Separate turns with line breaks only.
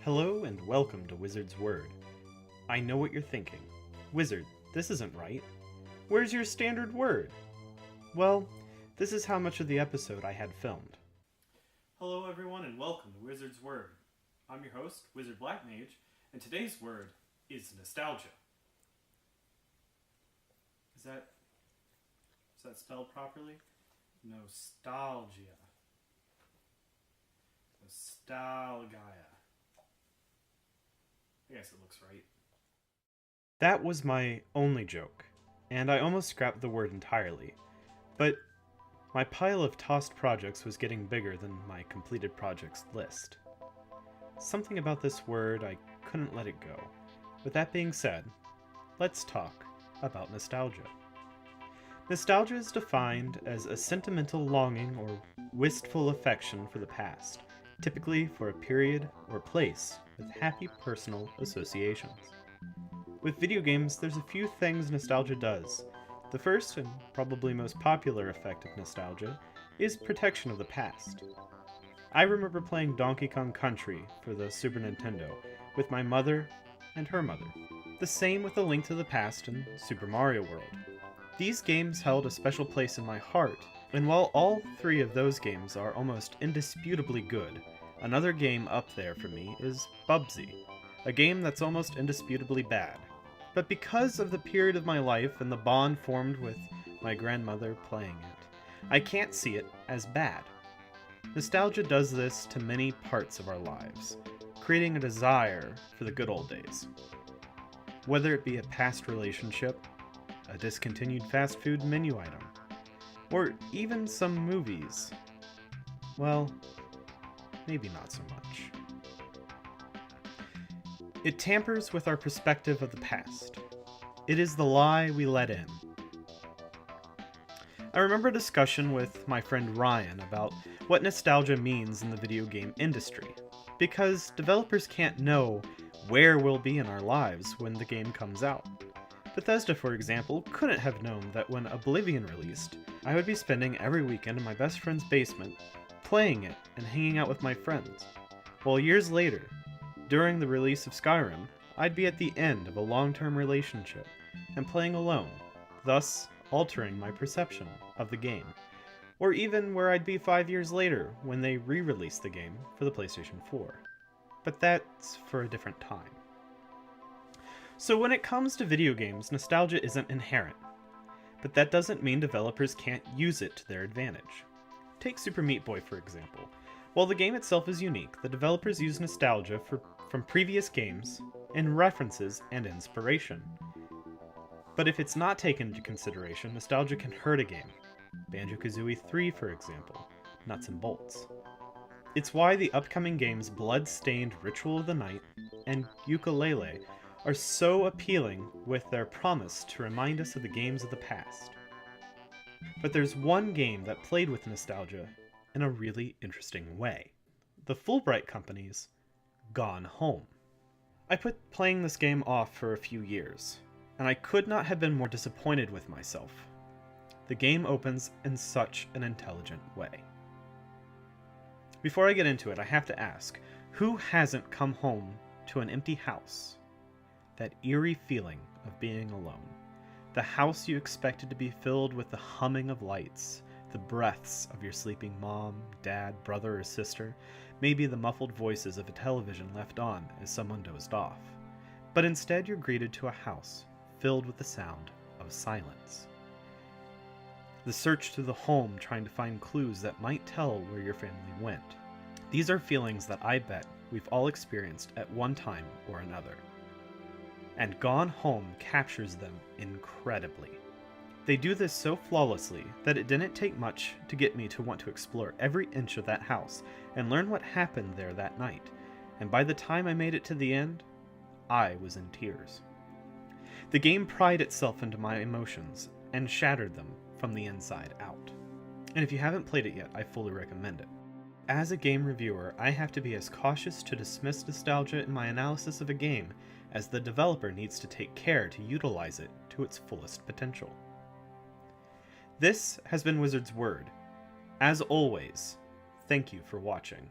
Hello and welcome to Wizard's Word. I know what you're thinking. Wizard, this isn't right. Where's your standard word? Well, this is how much of the episode I had filmed. Hello everyone and welcome to Wizard's Word. I'm your host, Wizard Black Mage, and today's word is nostalgia. Is that spelled properly? Nostalgia. Nostalgia. I guess it looks right. That was my only joke, and I almost scrapped the word entirely. But my pile of tossed projects was getting bigger than my completed projects list. Something about this word, I couldn't let it go. With that being said, let's talk about nostalgia. Nostalgia is defined as a sentimental longing or wistful affection for the past, typically for a period or place with happy personal associations. With video games, there's a few things nostalgia does. The first and probably most popular effect of nostalgia is protection of the past. I remember playing Donkey Kong Country for the Super Nintendo with my mother and her mother. The same with A Link to the Past and Super Mario World. These games held a special place in my heart, and while all three of those games are almost indisputably good, another game up there for me is Bubsy, a game that's almost indisputably bad. But because of the period of my life and the bond formed with my grandmother playing it, I can't see it as bad. Nostalgia does this to many parts of our lives, creating a desire for the good old days. Whether it be a past relationship, a discontinued fast food menu item, or even some movies. Well, maybe not so much. It tampers with our perspective of the past. It is the lie we let in. I remember a discussion with my friend Ryan about what nostalgia means in the video game industry, because developers can't know where we'll be in our lives when the game comes out. Bethesda, for example, couldn't have known that when Oblivion released, I would be spending every weekend in my best friend's basement, playing it and hanging out with my friends, while years later, during the release of Skyrim, I'd be at the end of a long-term relationship and playing alone, thus altering my perception of the game, or even where I'd be 5 years later when they re-released the game for the PlayStation 4. But that's for a different time. So when it comes to video games, nostalgia isn't inherent, but that doesn't mean developers can't use it to their advantage. Take Super Meat Boy for example. While the game itself is unique, the developers use nostalgia from previous games in references and inspiration. But if it's not taken into consideration, nostalgia can hurt a game. Banjo-Kazooie 3, for example, Nuts and Bolts. It's why the upcoming games Blood-Stained Ritual of the Night and Yooka-Laylee are so appealing with their promise to remind us of the games of the past. But there's one game that played with nostalgia in a really interesting way. The Fulbright Company's Gone Home. I put playing this game off for a few years, and I could not have been more disappointed with myself. The game opens in such an intelligent way. Before I get into it, I have to ask, who hasn't come home to an empty house? That eerie feeling of being alone. The house you expected to be filled with the humming of lights, the breaths of your sleeping mom, dad, brother, or sister, maybe the muffled voices of a television left on as someone dozed off. But instead you're greeted to a house filled with the sound of silence. The search through the home trying to find clues that might tell where your family went. These are feelings that I bet we've all experienced at one time or another. And Gone Home captures them incredibly. They do this so flawlessly that it didn't take much to get me to want to explore every inch of that house and learn what happened there that night, and by the time I made it to the end, I was in tears. The game pried itself into my emotions and shattered them from the inside out. And if you haven't played it yet, I fully recommend it. As a game reviewer, I have to be as cautious to dismiss nostalgia in my analysis of a game as the developer needs to take care to utilize it to its fullest potential. This has been Wizard's Word. As always, thank you for watching.